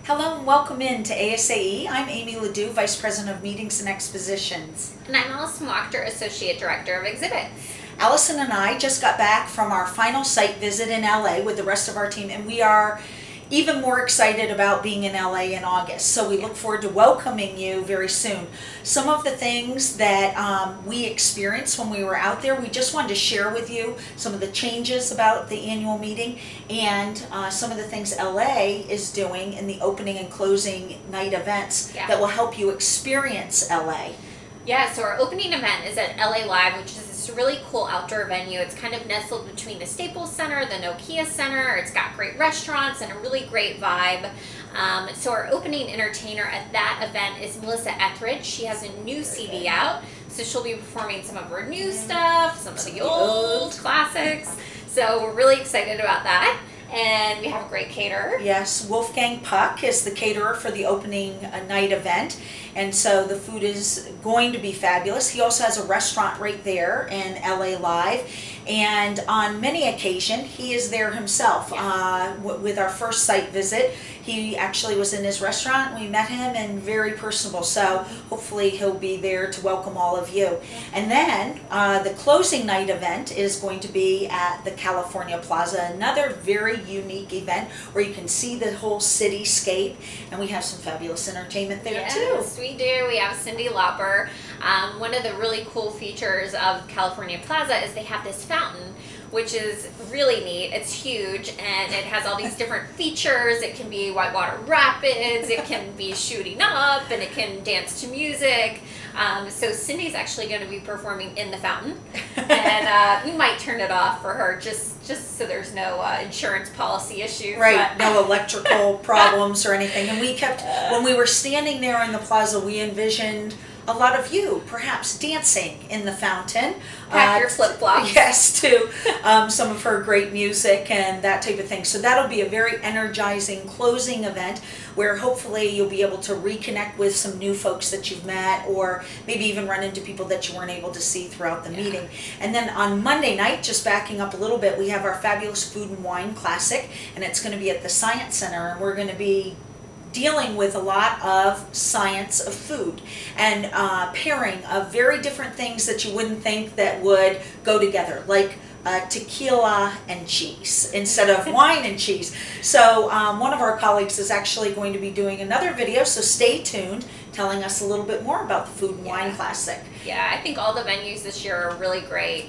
Hello and welcome in to ASAE. I'm Amy Ledoux, Vice President of Meetings and Expositions. And I'm Allison Wachter, Associate Director of Exhibits. Allison and I just got back from our final site visit in LA with the rest of our team, and we are even more excited about being in LA in August. So we look forward to welcoming you very soon. Some of the things that we experienced when we were out there, we just wanted to share with you some of the changes about the annual meeting and some of the things LA is doing in the opening and closing night events that will help you experience LA. Yeah, so our opening event is at LA Live, which is this really cool outdoor venue. It's kind of nestled between the Staples Center, the Nokia Center. It's got great restaurants and a really great vibe. So our opening entertainer at that event is Melissa Etheridge. She has a new CD out, so she'll be performing some of her new stuff, some of the old classics. So we're really excited about that. And we have a great caterer. Yes, Wolfgang Puck is the caterer for the opening night event, and so the food is going to be fabulous. He also has a restaurant right there in LA Live, and on many occasions he is there himself. With our first site visit, he actually was in his restaurant. We met him and very personable, so hopefully he'll be there to welcome all of you. And then the closing night event is going to be at the California Plaza, another very unique event where you can see the whole cityscape, and we have some fabulous entertainment there too. Yes, we do. We have Cyndi Lauper. One of the really cool features of California Plaza is they have this fountain, which is really neat. It's huge, and it has all these different features. It can be whitewater rapids, it can be shooting up, and it can dance to music. So Cyndi's actually going to be performing in the fountain, and we might turn it off for her just so there's no insurance policy issues. Right, no electrical problems or anything. And we kept, when we were standing there in the plaza, we envisioned a lot of you perhaps dancing in the fountain. Pack your flip-flops. Yes, to some of her great music and that type of thing. So that'll be a very energizing closing event where hopefully you'll be able to reconnect with some new folks that you've met, or maybe even run into people that you weren't able to see throughout the meeting. And then on Monday night, just backing up a little bit, we have our fabulous Food and Wine Classic, and it's going to be at the Science Center, and we're going to be dealing with a lot of science of food and pairing of very different things that you wouldn't think that would go together, like tequila and cheese instead of wine and cheese. So one of our colleagues is actually going to be doing another video, so stay tuned, telling us a little bit more about the Food and Wine Classic. Yeah, I think all the venues this year are really great.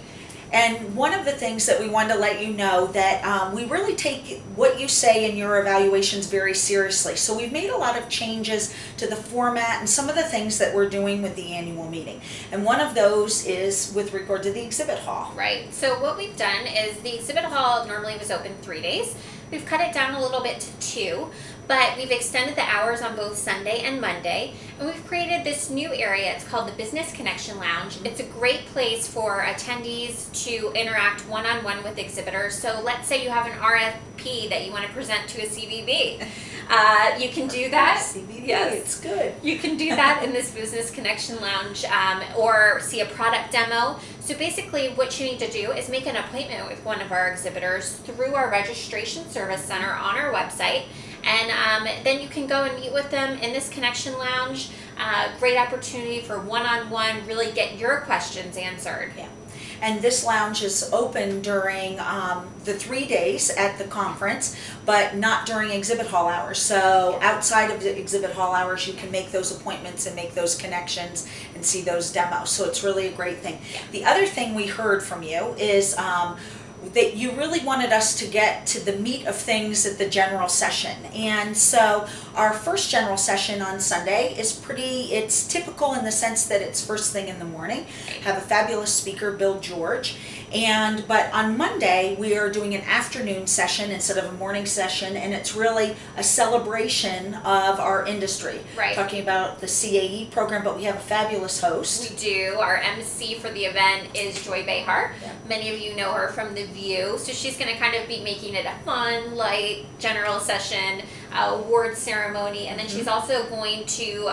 And one of the things that we wanted to let you know that we really take what you say in your evaluations very seriously. So we've made a lot of changes to the format and some of the things that we're doing with the annual meeting. And one of those is with regard to the exhibit hall. Right. So what we've done is the exhibit hall normally was open 3 days. We've cut it down a little bit to 2, but we've extended the hours on both Sunday and Monday, and we've created this new area. It's called the Business Connection Lounge. It's a great place for attendees to interact one-on-one with exhibitors. So let's say you have an RFP that you want to present to a CVB. You can do that. CVB, yes. It's good. You can do that in this Business Connection Lounge, or see a product demo. So basically what you need to do is make an appointment with one of our exhibitors through our registration service center on our website, and then you can go and meet with them in this Connection Lounge. Great opportunity for one-on-one, really get your questions answered. Yeah. And this lounge is open during the 3 days at the conference, but not during exhibit hall hours. So outside of the exhibit hall hours, you can make those appointments and make those connections and see those demos. So it's really a great thing. The other thing we heard from you is that you really wanted us to get to the meat of things at the general session. And so our first general session on Sunday is it's typical in the sense that it's first thing in the morning. Have a fabulous speaker, Bill George. But on Monday, we are doing an afternoon session instead of a morning session, and it's really a celebration of our industry. Right. Talking about the CAE program, but we have a fabulous host. We do. Our MC for the event is Joy Behar. Yeah. Many of you know her from The View, so she's going to kind of be making it a fun, light, general session, award ceremony, and then she's also going to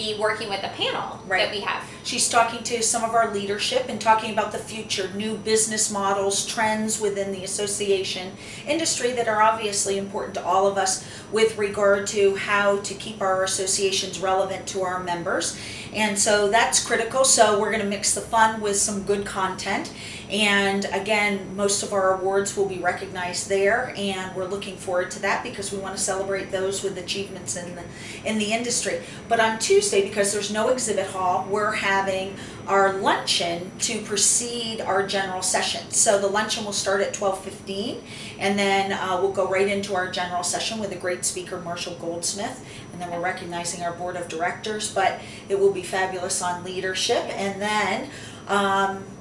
be working with a panel that we have. She's talking to some of our leadership and talking about the future, new business models, trends within the association industry that are obviously important to all of us with regard to how to keep our associations relevant to our members. And so that's critical. So we're going to mix the fun with some good content. And again, most of our awards will be recognized there, and we're looking forward to that because we want to celebrate those with achievements in the industry. But on Tuesday, because there's no exhibit hall, we're having our luncheon to precede our general session. So the luncheon will start at 12:15, and then we'll go right into our general session with a great speaker, Marshall Goldsmith, and then we're recognizing our board of directors. But it will be fabulous on leadership, and then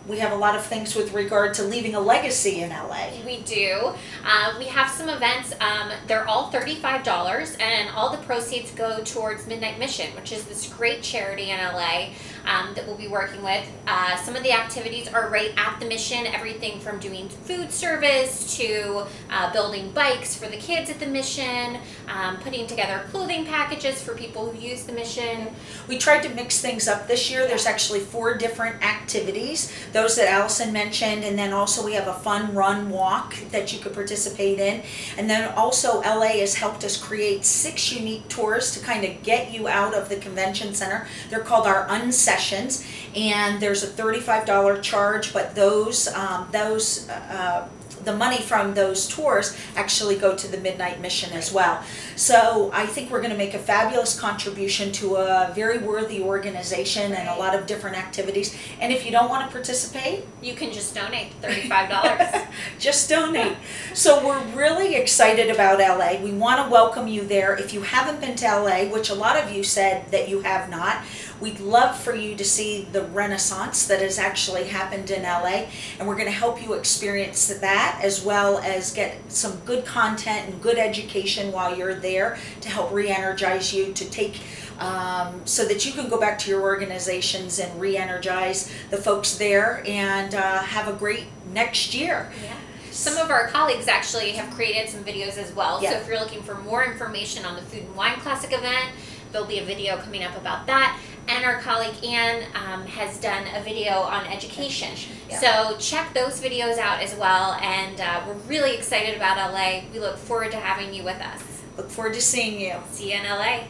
we have a lot of things with regard to leaving a legacy in LA. We do. We have some events. They're all $35, and all the proceeds go towards Midnight Mission, which is this great charity in LA that we'll be working with. Some of the activities are right at the mission, everything from doing food service to building bikes for the kids at the mission, putting together clothing packages for people who use the mission. We tried to mix things up this year. There's actually 4 different activities, those that Allison mentioned, and then also we have a fun run walk that you could participate in. And then also LA has helped us create 6 unique tours to kind of get you out of the convention center. They're called our unsessions, and there's a $35 charge, but the money from those tours actually go to the Midnight Mission as well. So I think we're going to make a fabulous contribution to a very worthy organization and a lot of different activities. And if you don't want to participate, you can just donate $35. Just donate. So we're really excited about LA. We want to welcome you there. If you haven't been to LA, which a lot of you said that you have not, we'd love for you to see the renaissance that has actually happened in LA, and we're going to help you experience that as well as get some good content and good education while you're there to help re-energize you to take so that you can go back to your organizations and re-energize the folks there and have a great next year. Yeah. Some of our colleagues actually have created some videos as well. Yeah. So if you're looking for more information on the Food and Wine Classic event, there'll be a video coming up about that. And our colleague Anne has done a video on education. Yeah. So check those videos out as well. And we're really excited about LA. We look forward to having you with us. Look forward to seeing you. See you in LA.